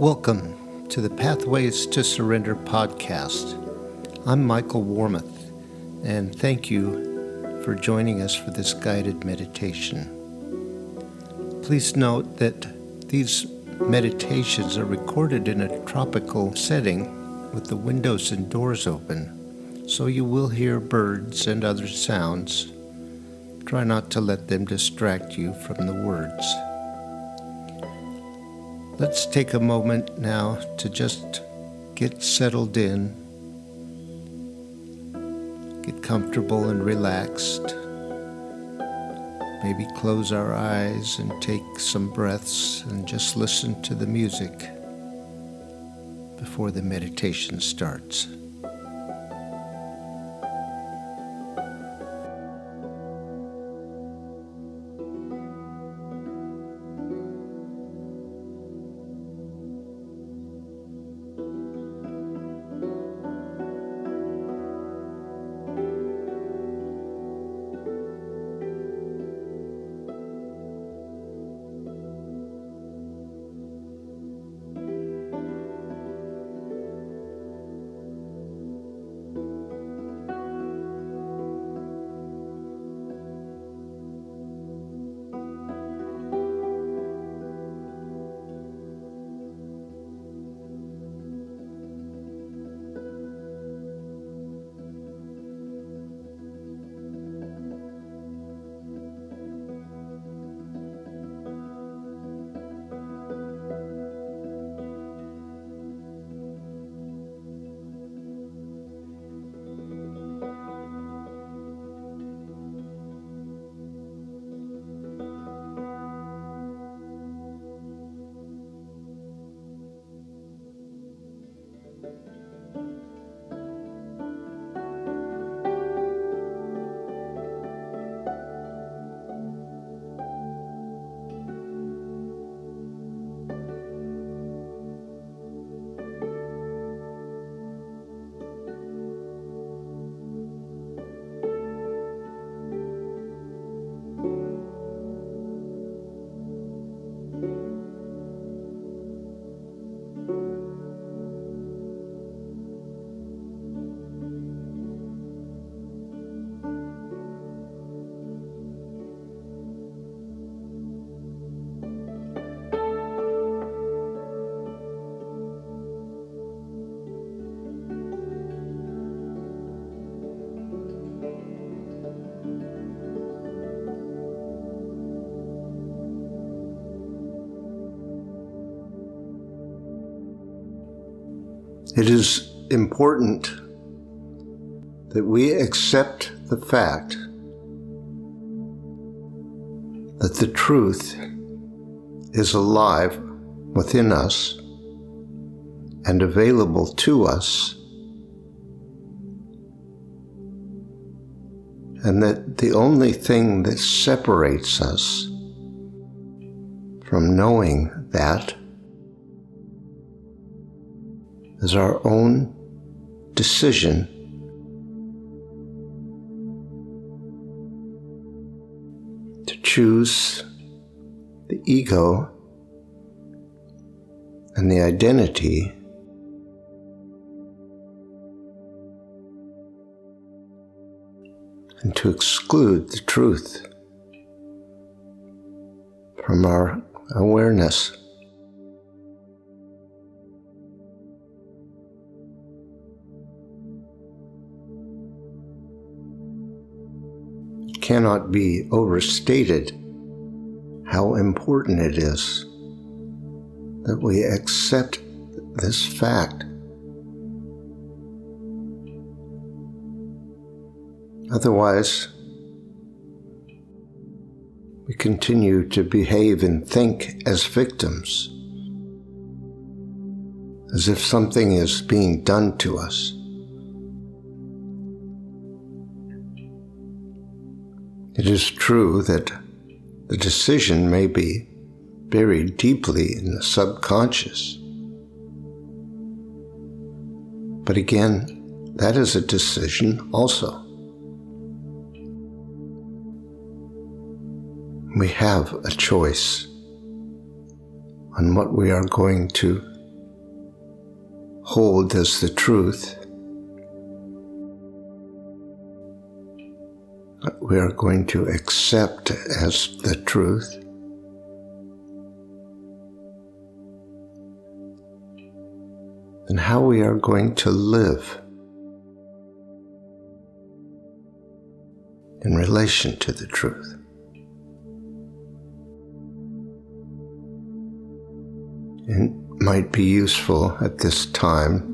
Welcome to the Pathways to Surrender podcast. I'm Michael Warmoth, and thank you for joining us for this guided meditation. Please note that these meditations are recorded in a tropical setting with the windows and doors open, so you will hear birds and other sounds. Try not to let them distract you from the words. Let's take a moment now to just get settled in, get comfortable and relaxed. Maybe close our eyes and take some breaths and just listen to the music before the meditation starts. It is important that we accept the fact that the truth is alive within us and available to us, and that the only thing that separates us from knowing that is our own decision to choose the ego and the identity and to exclude the truth from our awareness. Cannot be overstated how important it is that we accept this fact. Otherwise, we continue to behave and think as victims, as if something is being done to us. It is true that the decision may be buried deeply in the subconscious. But again, that is a decision also. We have a choice on what we are going to hold as the truth, what we are going to accept as the truth, and how we are going to live in relation to the truth. It might be useful at this time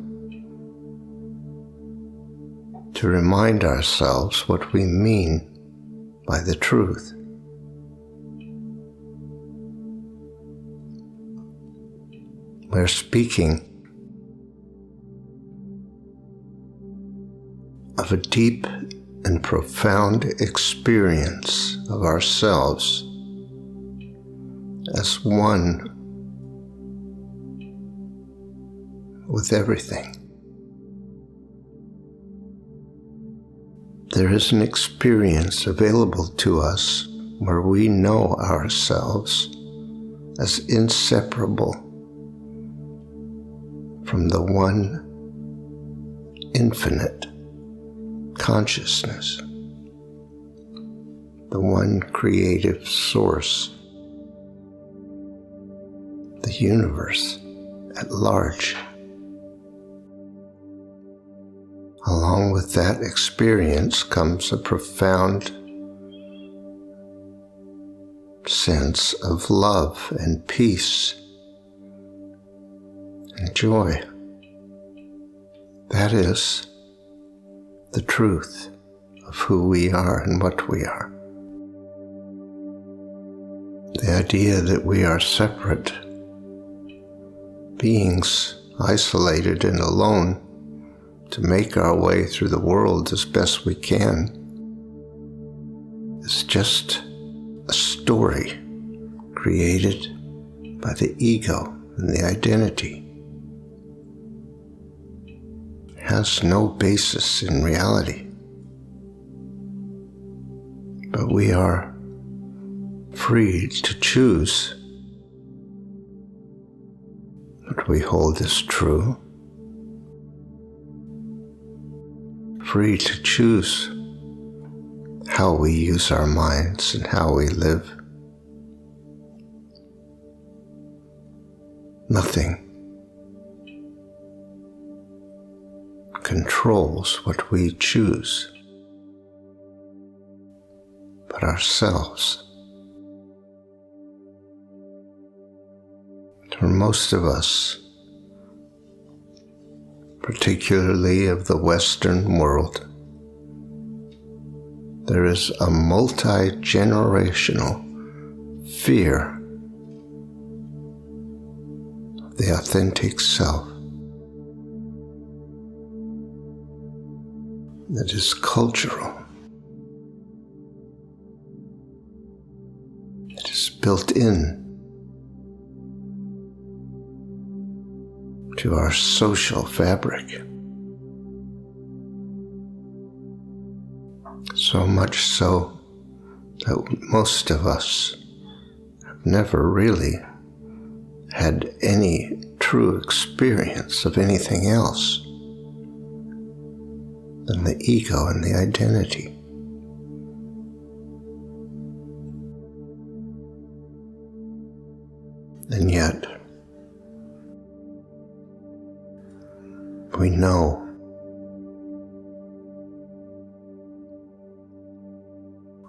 to remind ourselves what we mean by the truth. We're speaking of a deep and profound experience of ourselves as one with everything. There is an experience available to us where we know ourselves as inseparable from the one infinite consciousness, the one creative source, the universe at large. Along with that experience comes a profound sense of love and peace and joy. That is the truth of who we are and what we are. The idea that we are separate beings, isolated and alone, to make our way through the world as best we can, is just a story created by the ego and the identity. It has no basis in reality. But we are free to choose what we hold as true, free to choose how we use our minds and how we live. Nothing controls what we choose but ourselves. For most of us, particularly of the Western world, there is a multi-generational fear of the authentic self that is cultural. It is built in to our social fabric. So much so that most of us have never really had any true experience of anything else than the ego and the identity. And yet, we know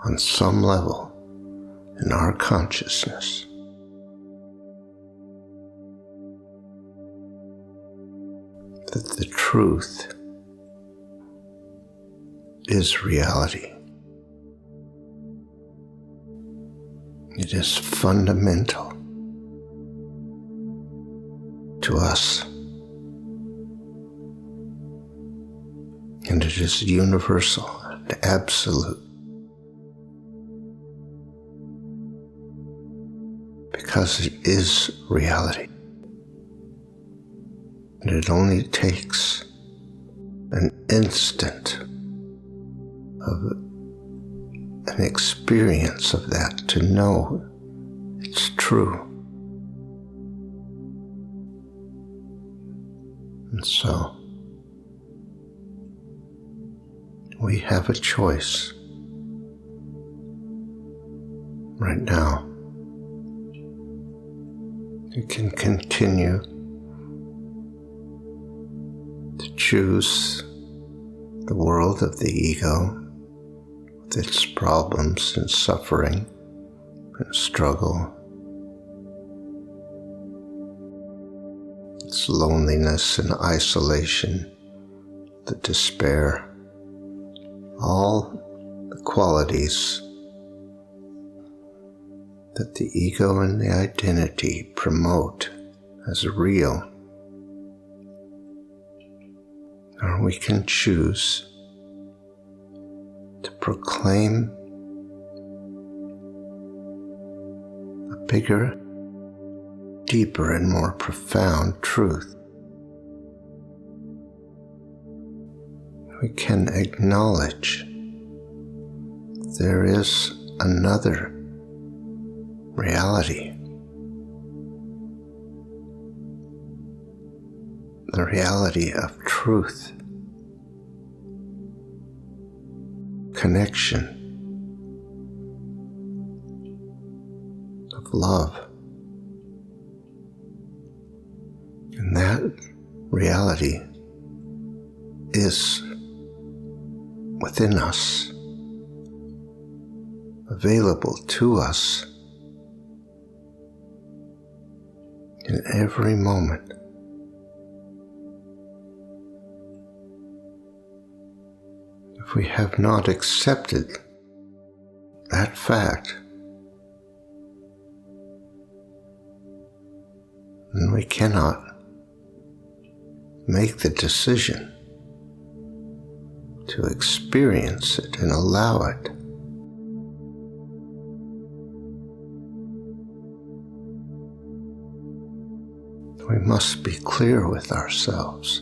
on some level in our consciousness that the truth is reality. It is fundamental to us, and it is universal and absolute, because it is reality. And it only takes an instant of an experience of that to know it's true. And so, we have a choice right now. You can continue to choose the world of the ego with its problems and suffering and struggle, its loneliness and isolation, the despair, all the qualities that the ego and the identity promote as real. Or we can choose to proclaim a bigger, deeper, and more profound truth. We can acknowledge there is another reality, the reality of truth, connection, of love. And that reality is within us, available to us in every moment. If we have not accepted that fact, then we cannot make the decision to experience it and allow it. We must be clear with ourselves.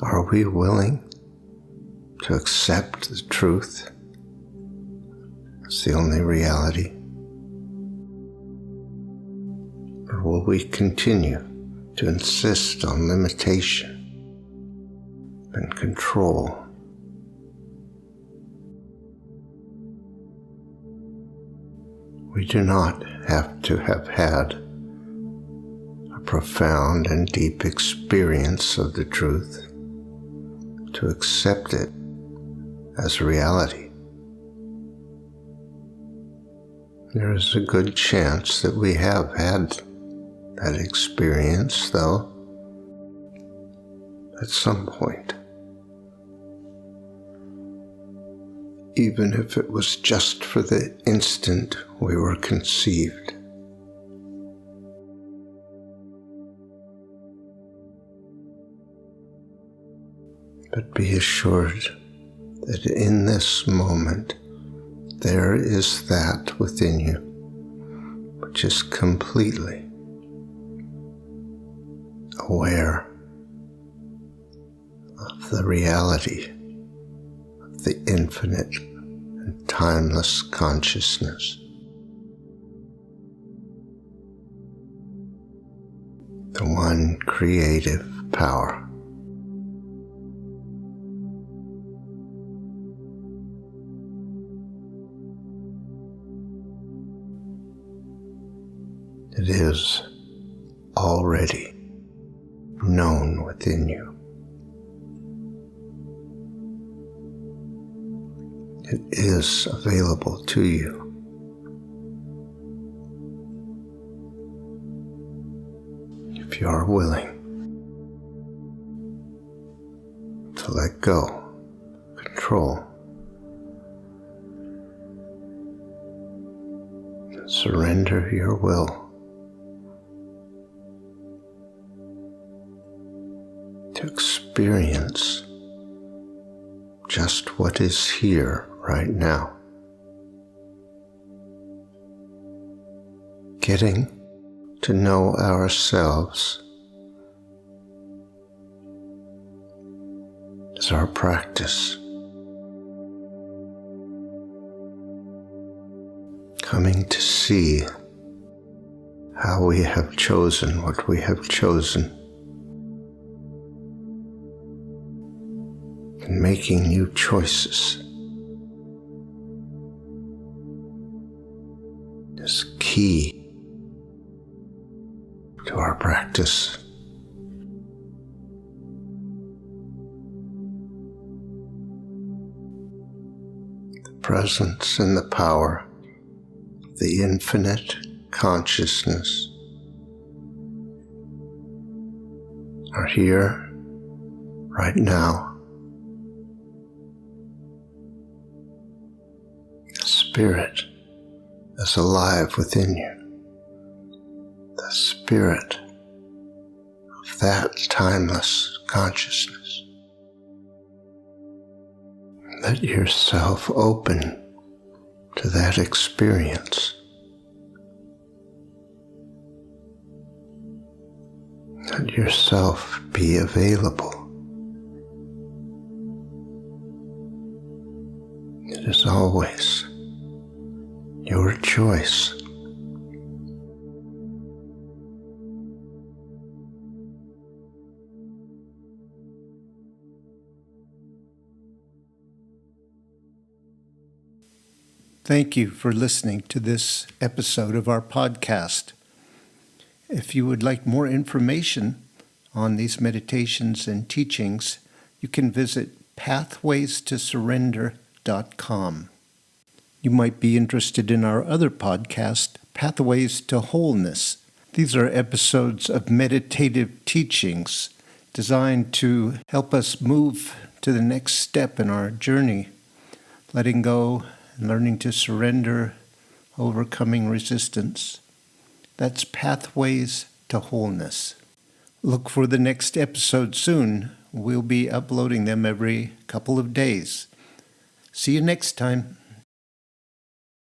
Are we willing to accept the truth as the only reality? Or will we continue to insist on limitation and control? We do not have to have had a profound and deep experience of the truth to accept it as reality. There is a good chance that we have had that experience, though, at some point. Even if it was just for the instant we were conceived. But be assured that in this moment there is that within you which is completely aware of the reality of the infinite and timeless consciousness, the one creative power. It is already known within you. It is available to you. If you are willing to let go, control, and surrender your will to experience just what is here right now. Getting to know ourselves is our practice. Coming to see how we have chosen what we have chosen, and making new choices is key to our practice. The presence and the power of the infinite consciousness are here right now. The Spirit is alive within you. The Spirit of that timeless consciousness. Let yourself open to that experience. Let yourself be available. It is always your choice. Thank you for listening to this episode of our podcast. If you would like more information on these meditations and teachings, you can visit pathwaystosurrender.com. You might be interested in our other podcast, Pathways to Wholeness. These are episodes of meditative teachings designed to help us move to the next step in our journey, letting go and learning to surrender, overcoming resistance. That's Pathways to Wholeness. Look for the next episode soon. We'll be uploading them every couple of days. See you next time.